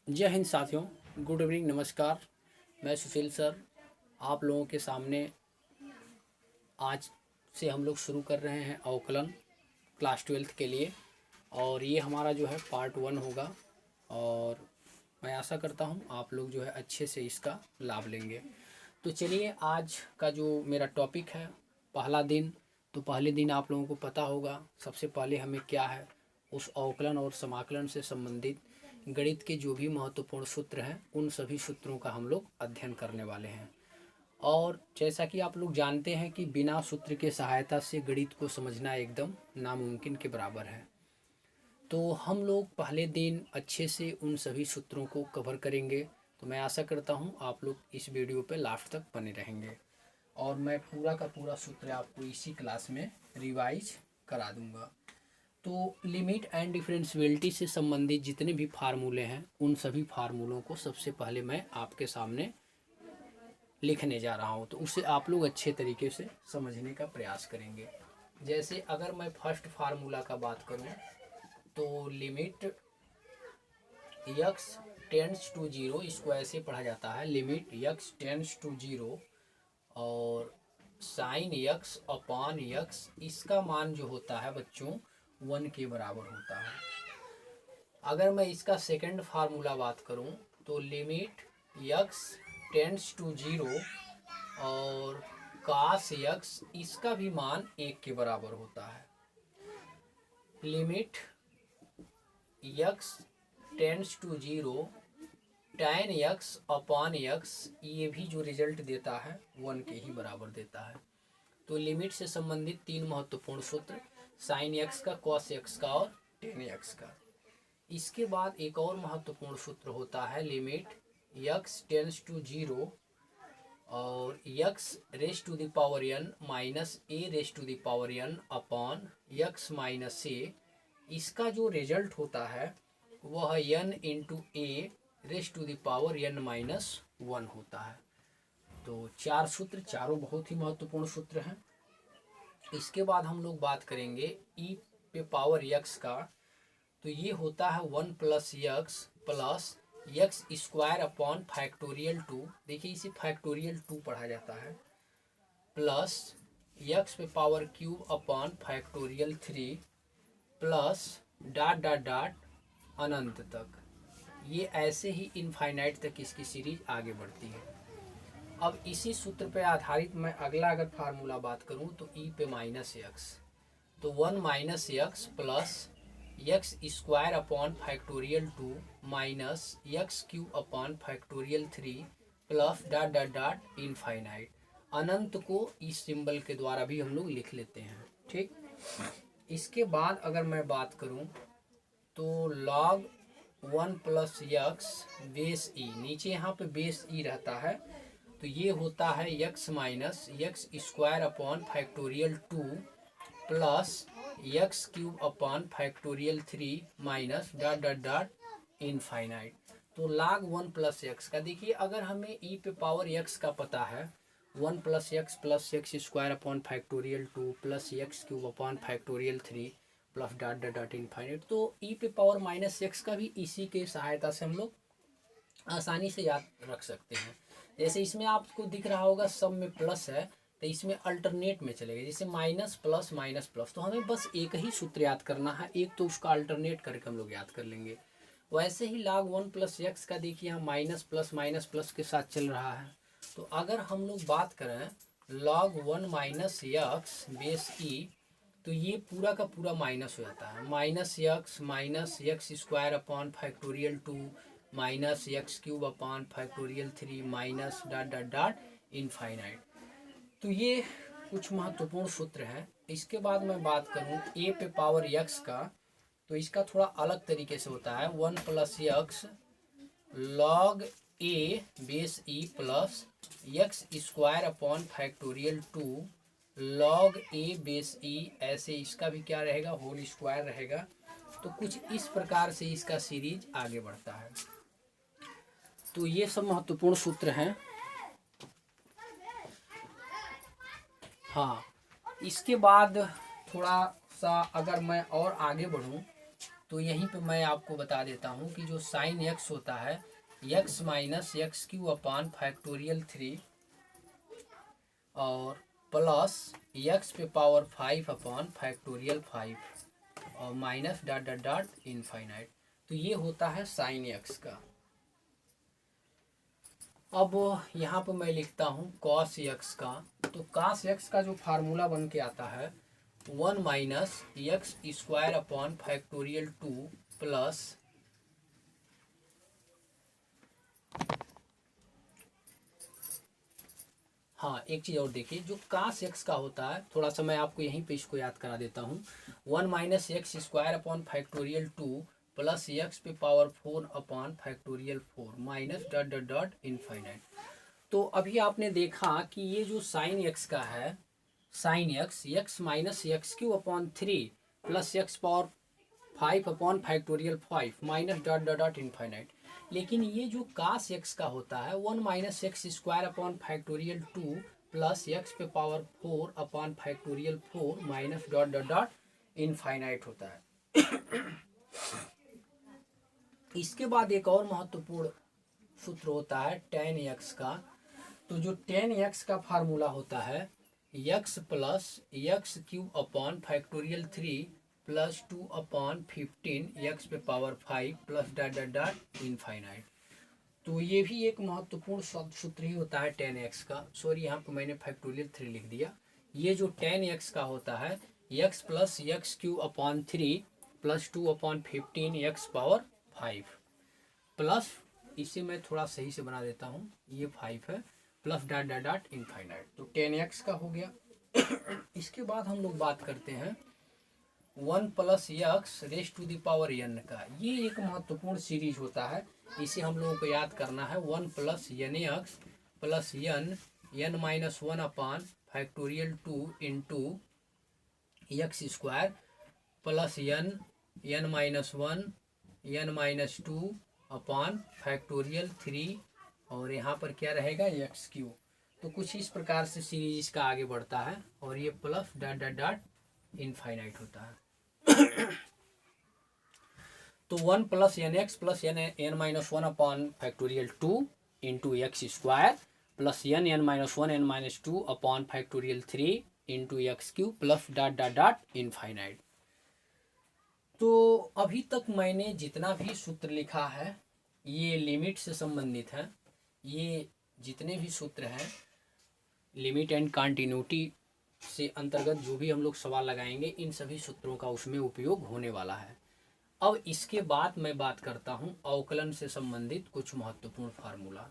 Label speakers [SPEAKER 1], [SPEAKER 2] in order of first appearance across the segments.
[SPEAKER 1] जय हिंद साथियों, good evening, नमस्कार। मैं सुशील सर आप लोगों के सामने आज से हम लोग शुरू कर रहे हैं अवकलन क्लास 12th के लिए। और ये हमारा जो है पार्ट 1 होगा। और मैं आशा करता हूँ आप लोग जो है अच्छे से इसका लाभ लेंगे। तो चलिए, आज का जो मेरा टॉपिक है, पहला दिन। तो पहले दिन आप लोगों को पता होगा सबसे पहले हमें क्या है, उस अवकलन और समाकलन से संबंधित गणित के जो भी महत्वपूर्ण सूत्र हैं उन सभी सूत्रों का हम लोग अध्ययन करने वाले हैं। और जैसा कि आप लोग जानते हैं कि बिना सूत्र के सहायता से गणित को समझना एकदम नामुमकिन के बराबर है। तो हम लोग पहले दिन अच्छे से उन सभी सूत्रों को कवर करेंगे। तो मैं आशा करता हूँ आप लोग इस वीडियो पे लास्ट तक बने रहेंगे और मैं पूरा का पूरा सूत्र आपको इसी क्लास में रिवाइज करा दूंगा। तो लिमिट एंड डिफरेंशियबिलिटी से संबंधित जितने भी फार्मूले हैं उन सभी फार्मूलों को सबसे पहले मैं आपके सामने लिखने जा रहा हूँ, तो उसे आप लोग अच्छे तरीके से समझने का प्रयास करेंगे। जैसे अगर मैं फर्स्ट फार्मूला का बात करूँ तो limit x tends to zero, इसको ऐसे पढ़ा जाता है, limit x tends to zero और साइन यक्स अपॉन यक्स, इसका मान जो होता है बच्चों 1 के बराबर होता है। अगर मैं इसका सेकंड फार्मूला बात करूं तो limit x tends to zero और कास यक्स, इसका भी मान 1 के बराबर होता है। Limit x tends to zero tan x upon x, ये भी जो रिजल्ट देता है 1 के ही बराबर देता है। तो लिमिट से संबंधित 3 महत्वपूर्ण सूत्र, साइन यक्स का, कॉस यक्स का और tan यक्स का। इसके बाद एक और महत्वपूर्ण सूत्र होता है limit x tends to zero और x raise to the power n minus a raise to the power n upon x minus a, इसका जो रिजल्ट होता है वह n into a raise to the power n minus 1 होता है। तो 4 सूत्र, चारों बहुत ही महत्वपूर्ण सूत्र हैं। इसके बाद हम लोग बात करेंगे ई पे पावर यक्स का। तो ये होता है 1 plus x square upon factorial 2, देखिए इसे फैक्टोरियल 2 पढ़ा जाता है, प्लस यक्स पे power cube upon factorial 3 plus dot dot dot अनंत तक। ये ऐसे ही इनफाइनाइट तक इसकी सीरीज आगे बढ़ती है। अब इसी सूत्र पे आधारित मैं अगला अगर फार्मूला बात करूं तो ई पे माइनस यक्स, तो 1 minus x plus x square upon factorial 2 minus x cube upon factorial 3 plus dot dot dot infinite. अनंत को इस सिंबल के द्वारा भी हम लोग लिख लेते हैं, ठीक। इसके बाद अगर मैं बात करूं तो log 1 प्लस यक्स बेस ई, नीचे यहाँ पे बेस ई रहता है, तो ये होता है x minus x square upon factorial 2 plus x cube upon factorial 3 minus dot dot dot infinite. तो log 1 प्लस यक्स का देखिए, अगर हमें ई पे पावर यक्स का पता है 1 plus x square upon factorial 2 plus x cube upon factorial 3 plus dot dot dot infinite, तो ई पे पावर माइनस यक्स का भी इसी के सहायता से हम लोग आसानी से याद रख सकते हैं। जैसे इसमें आपको दिख रहा होगा सब में प्लस है, तो इसमें अल्टरनेट में चलेगा, जैसे माइनस प्लस, तो हमें बस एक ही सूत्र याद करना है, एक तो उसका अल्टरनेट करके हम लोग याद कर लेंगे। वैसे ही log 1 प्लस यक्स का देखिए यहाँ माइनस प्लस के साथ चल रहा है। तो अगर हम लोग बात करें log 1 माइनस यक्स बेस ई, तो ये पूरा का पूरा माइनस हो जाता है, minus x square upon factorial 2 minus x cube upon factorial 3 minus dot dot dot infinite. तो ये कुछ महत्वपूर्ण सूत्र हैं। इसके बाद मैं बात करूं ए पे पावर यक्स का, तो इसका थोड़ा अलग तरीके से होता है 1 plus x log a base e plus x square upon factorial 2 log a base e, ऐसे इसका भी क्या रहेगा, होल स्क्वायर रहेगा। तो कुछ इस प्रकार से इसका सीरीज आगे बढ़ता है। तो ये सब महत्वपूर्ण सूत्र हैं। हाँ, इसके बाद थोड़ा सा अगर मैं और आगे बढ़ूं तो यहीं पे मैं आपको बता देता हूँ कि जो साइन एक्स होता है x माइनस एक्स क्यू अपान फैक्टोरियल 3 और प्लस एक्स पे पावर 5 अपान फैक्टोरियल 5 और minus dot dot dot infinite. तो ये होता है साइन एक्स का। अब यहाँ पर मैं लिखता हूँ कॉस एक्स का। तो कॉस एक्स का जो फार्मूला बन के आता है 1 minus x square upon factorial 2 plus हाँ एक चीज़ और देखिए, जो कास एक्स का होता है थोड़ा सा मैं आपको यहीं पे इसको याद करा देता हूँ। 1 minus x square upon factorial 2 plus x पे power 4 upon factorial 4 minus dot dot dot infinite. तो अभी आपने देखा कि ये जो साइन एक्स का है, sine x minus x cube upon 3 plus x power 5 upon factorial 5 minus dot dot dot infinite. लेकिन ये जो कास एक्स का होता है 1 minus x square upon factorial 2 plus x पे power 4 upon factorial 4 minus dot dot dot infinite होता है। इसके बाद एक और महत्वपूर्ण सूत्र होता है tan एक्स का। तो जो tan एक्स का फार्मूला होता है x plus x cube upon factorial 3 plus 2 upon 15 x पे power 5 plus dot dot dot infinite. तो ये भी एक महत्वपूर्ण सूत्र ही होता है tan एक्स का। सॉरी यहाँ पर मैंने फैक्टोरियल 3 लिख दिया। ये जो tan एक्स का होता है x plus x cube upon 3 plus 2 upon 15 x power 5 plus, इसे मैं थोड़ा सही से बना देता हूँ, ये 5 है plus dot dot dot infinite. तो tan एक्स का हो गया। इसके बाद हम लोग बात करते हैं 1 plus x raise to the power n का। ये एक महत्वपूर्ण सीरीज होता है, इसे हम लोगों को याद करना है। 1 plus n x plus n minus 1 upon factorial 2 into x square plus n minus 1 n minus 2 upon factorial 3 और यहाँ पर क्या रहेगा एक्स क्यू। तो कुछ इस प्रकार से सीरीज इसका आगे बढ़ता है और ये plus dot dot dot infinite होता है। तो 1 plus n x plus n minus 1 upon factorial 2 into x square plus n minus 1 n minus 2 upon factorial 3 into x cube plus dot dot dot infinite. तो अभी तक मैंने जितना भी सूत्र लिखा है ये लिमिट से संबंधित है। ये जितने भी सूत्र हैं लिमिट एंड कॉन्टिन्यूटी से अंतर्गत जो भी हम लोग सवाल लगाएंगे इन सभी सूत्रों का उसमें उपयोग होने वाला है। अब इसके बाद मैं बात करता हूँ अवकलन से संबंधित कुछ महत्वपूर्ण फार्मूला।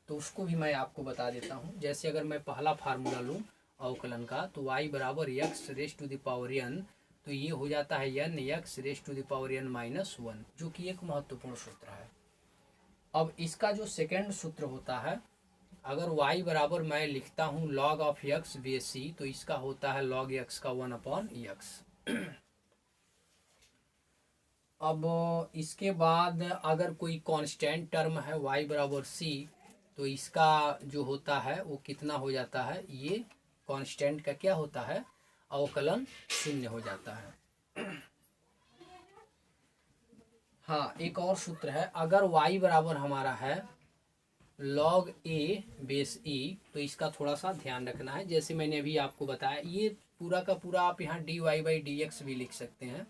[SPEAKER 1] तो उसको भी मैं आपको बता देता हूँ। जैसे अगर मैं पहला फार्मूला लूँ अवकलन का तो y बराबर x raise to the power n, तो ये हो जाता है n x raise to the power n minus 1, जो कि एक महत्वपूर्ण सूत्र है। अब इसका जो सेकेंड सूत्र होता है, अगर y बराबर मैं लिखता हूँ log of x base c, तो इसका होता है log x का 1 अपॉन एक्स। अब इसके बाद अगर कोई कांस्टेंट टर्म है y बराबर c, तो इसका जो होता है वो कितना हो जाता है, ये कांस्टेंट का क्या होता है अवकलन शून्य हो जाता है। हाँ एक और सूत्र है, अगर y बराबर हमारा है log a बेस e, तो इसका थोड़ा सा ध्यान रखना है। जैसे मैंने अभी आपको बताया ये पूरा का पूरा आप यहाँ dy बाई डी एक्स भी लिख सकते हैं,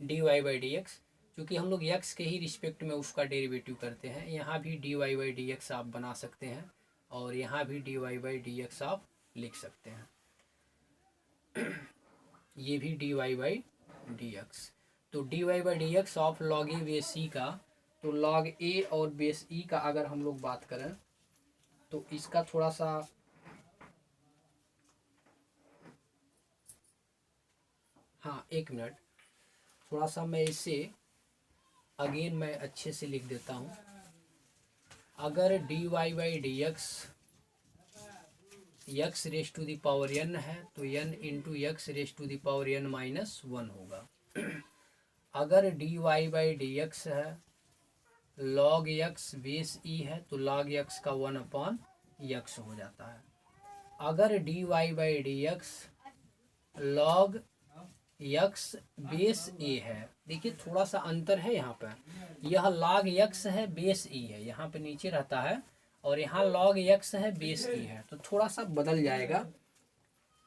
[SPEAKER 1] dy बाई डी एक्स, क्योंकि हम लोग x के ही रिस्पेक्ट में उसका डेरिवेटिव करते हैं। यहाँ भी dy बाई डी एक्स आप बना सकते हैं और यहाँ भी dy बाई डी एक्स आप लिख सकते हैं। ये भी dy बाई डी एक्स। तो dy by d x of log a base c का, तो log a और बेस e का अगर हम लोग बात करें तो इसका थोड़ा सा हाँ एक मिनट, थोड़ा सा मैं इसे अगेन मैं अच्छे से लिख देता हूँ। अगर dy by d x x raise to the power n है तो n into x raise to the power n minus 1 होगा। अगर dy बाई डी एक्स है log x बेस e है तो log x का 1 अपॉन x हो जाता है। अगर dy by d x log x base a है। देखिए थोड़ा सा अंतर है यहाँ पर, यह लॉग यक्स है, बेस ई है, यहाँ पे नीचे रहता है, और यहाँ लॉग यक्स है, बेस ई है, तो थोड़ा सा बदल जाएगा।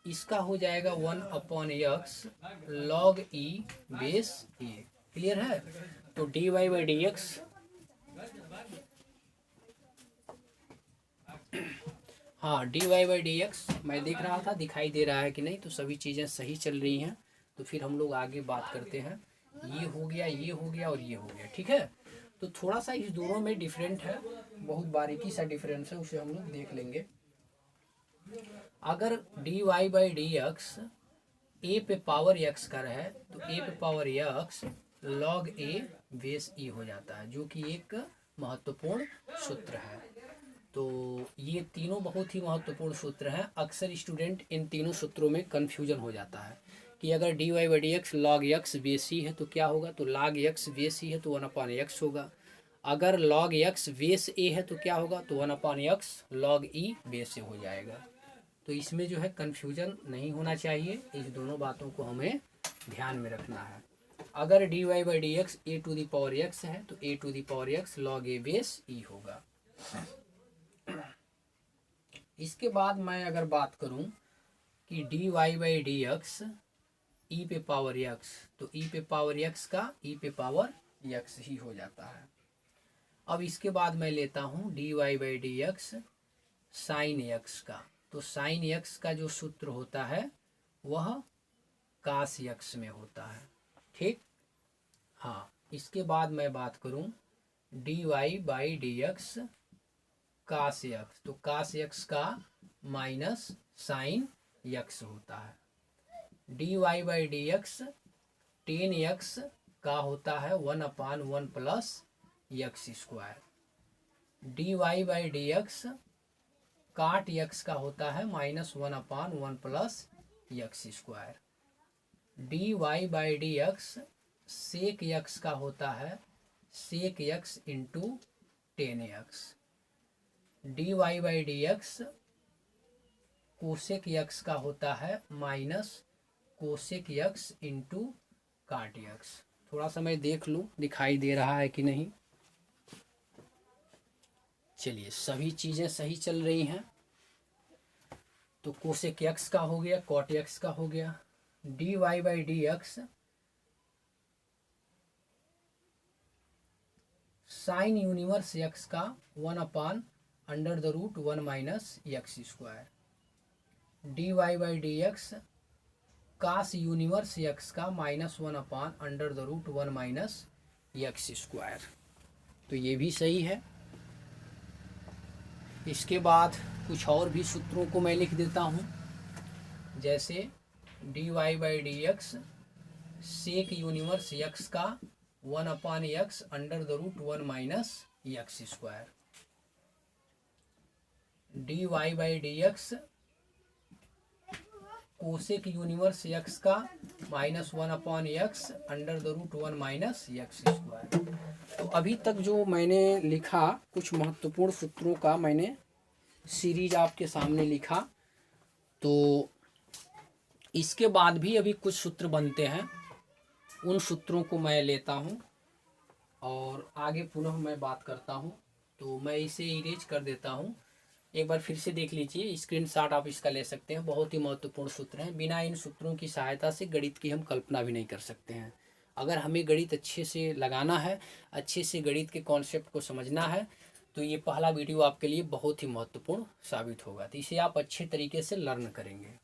[SPEAKER 1] इसका हो जाएगा 1/x लॉग ई बेस ए। क्लियर है? तो dy बाई डी एक्स, हाँ dy बाई डी एक्स मैं देख रहा था दिखाई दे रहा है कि नहीं, तो सभी चीज़ें सही चल रही हैं। तो फिर हम लोग आगे बात करते हैं। ये हो गया, ये हो गया और ये हो गया, ठीक है। तो थोड़ा सा इस दोनों में डिफरेंट है, बहुत बारीकी सा डिफरेंस है, उसे हम लोग देख लेंगे। अगर dy बाई डी एक्स ए पे पावर x का रहे तो ए पे power x log a base e हो जाता है, जो कि एक महत्वपूर्ण सूत्र है। तो ये तीनों बहुत ही महत्वपूर्ण सूत्र हैं। अक्सर स्टूडेंट इन तीनों सूत्रों में कन्फ्यूजन हो जाता है कि अगर dy by d x log x base e है तो क्या होगा, तो log x बेस e है तो 1/x होगा। अगर log x बेस a है तो क्या होगा, तो 1/x log e base a हो जाएगा। तो इसमें जो है कन्फ्यूजन नहीं होना चाहिए, इस दोनों बातों को हमें ध्यान में रखना है। अगर dy by d x a to the power x है तो a to the power x log a base e होगा। इसके बाद मैं अगर बात करूं कि dy बाई डी एक्स ई पे पावर x, तो ई पे पावर x का ई पे पावर x ही हो जाता है। अब इसके बाद मैं लेता हूं dy by d x sine x का, तो साइन x का जो सूत्र होता है वह कास x में होता है, ठीक। हाँ, इसके बाद मैं बात करूं dy by d x cos x, तो कास x का माइनस साइन x होता है। dy by d x tan x का होता है 1/1 plus x square. dy by d x cot x का होता है -1/1 plus x square. dy by d x sec x का होता है sec x into 10x। dy by d x cosec x का होता है माइनस कोसेक x इंटू काट x। थोड़ा सा मैं देख लूँ दिखाई दे रहा है कि नहीं। चलिए, सभी चीज़ें सही चल रही हैं। तो कोसेक x का हो गया, कॉट x का हो गया। dy by d x sine inverse x का 1/√1 minus x square. dy by d x cos inverse x का -1/√1 माइनस x स्क्वायर। तो ये भी सही है। इसके बाद कुछ और भी सूत्रों को मैं लिख देता हूँ, जैसे dy by d x sec inverse x का 1/x√1 minus x square. dy by d x cosec inverse x का -1/x√1 माइनस x स्क्वायर। तो अभी तक जो मैंने लिखा कुछ महत्वपूर्ण सूत्रों का मैंने सीरीज आपके सामने लिखा। तो इसके बाद भी अभी कुछ सूत्र बनते हैं, उन सूत्रों को मैं लेता हूं और आगे पुनः मैं बात करता हूं। तो मैं इसे इरेज कर देता हूं, एक बार फिर से देख लीजिए, स्क्रीनशॉट आप इसका ले सकते हैं। बहुत ही महत्वपूर्ण सूत्र हैं, बिना इन सूत्रों की सहायता से गणित की हम कल्पना भी नहीं कर सकते हैं। अगर हमें गणित अच्छे से लगाना है, अच्छे से गणित के कॉन्सेप्ट को समझना है, तो ये पहला वीडियो आपके लिए बहुत ही महत्वपूर्ण साबित होगा। तो इसे आप अच्छे तरीके से लर्न करेंगे।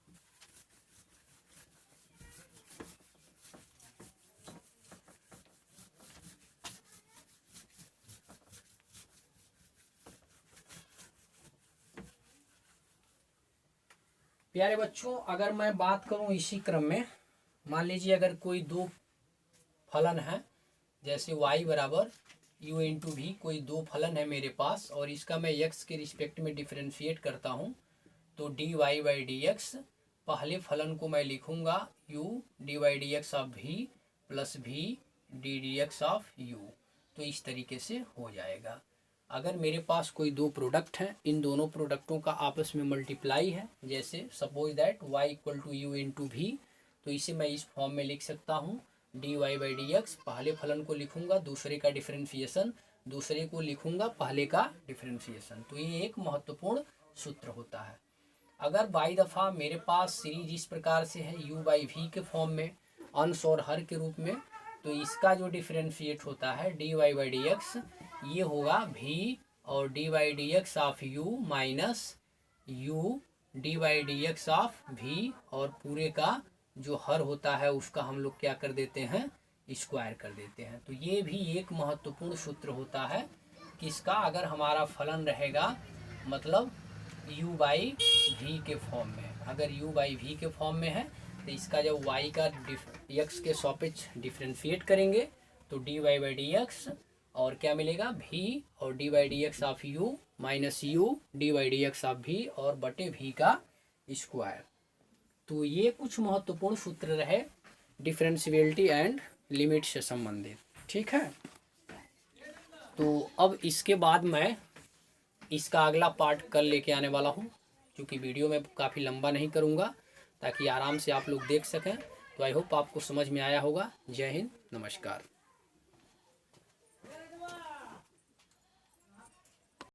[SPEAKER 1] प्यारे बच्चों, अगर मैं बात करूं इसी क्रम में, मान लीजिए अगर कोई दो फलन है, जैसे y बराबर u इंटू भी, कोई दो फलन है मेरे पास और इसका मैं x के रिस्पेक्ट में डिफ्रेंशिएट करता हूं, तो dy बाई डी एक्स पहले फलन को मैं लिखूंगा u D by d x of v plus v D D x of u। तो इस तरीके से हो जाएगा। अगर मेरे पास कोई दो प्रोडक्ट हैं, इन दोनों प्रोडक्टों का आपस में मल्टीप्लाई है, जैसे suppose that y equal to u into भी, तो इसे मैं इस फॉर्म में लिख सकता हूँ, dy बाई डी एक्स, पहले फलन को लिखूंगा दूसरे का डिफरेंशिएशन, दूसरे को लिखूंगा पहले का डिफरेंशिएशन। तो ये एक महत्वपूर्ण सूत्र होता है। अगर बाई दफ़ा मेरे पास सीरीज इस प्रकार से है u बाई वी के फॉर्म में, अंश और हर के रूप में, तो इसका जो डिफरेंशिएट होता है dy बाई डी एक्स, ये होगा v और dy by d x of u minus u dy by d x of v, और पूरे का जो हर होता है उसका हम लोग क्या कर देते हैं, स्क्वायर कर देते हैं। तो ये भी एक महत्वपूर्ण सूत्र होता है किसका, अगर हमारा फलन रहेगा मतलब u बाई वी के फॉर्म में। अगर u बाई वी के फॉर्म में है तो इसका जब y का x के सापेक्ष डिफरेंशिएट करेंगे तो dy बाई डी एक्स और क्या मिलेगा v और dy by d x of u minus u dy by d x of v और बटे v का स्क्वायर। तो ये कुछ महत्वपूर्ण सूत्र रहे डिफरेंशियबिलिटी एंड लिमिट से संबंधित, ठीक है। तो अब इसके बाद मैं इसका अगला पार्ट कल लेके आने वाला हूँ, क्योंकि वीडियो में काफ़ी लंबा नहीं करूँगा ताकि आराम से आप लोग देख सकें। तो आई होप आपको समझ में आया होगा। जय हिंद, नमस्कार।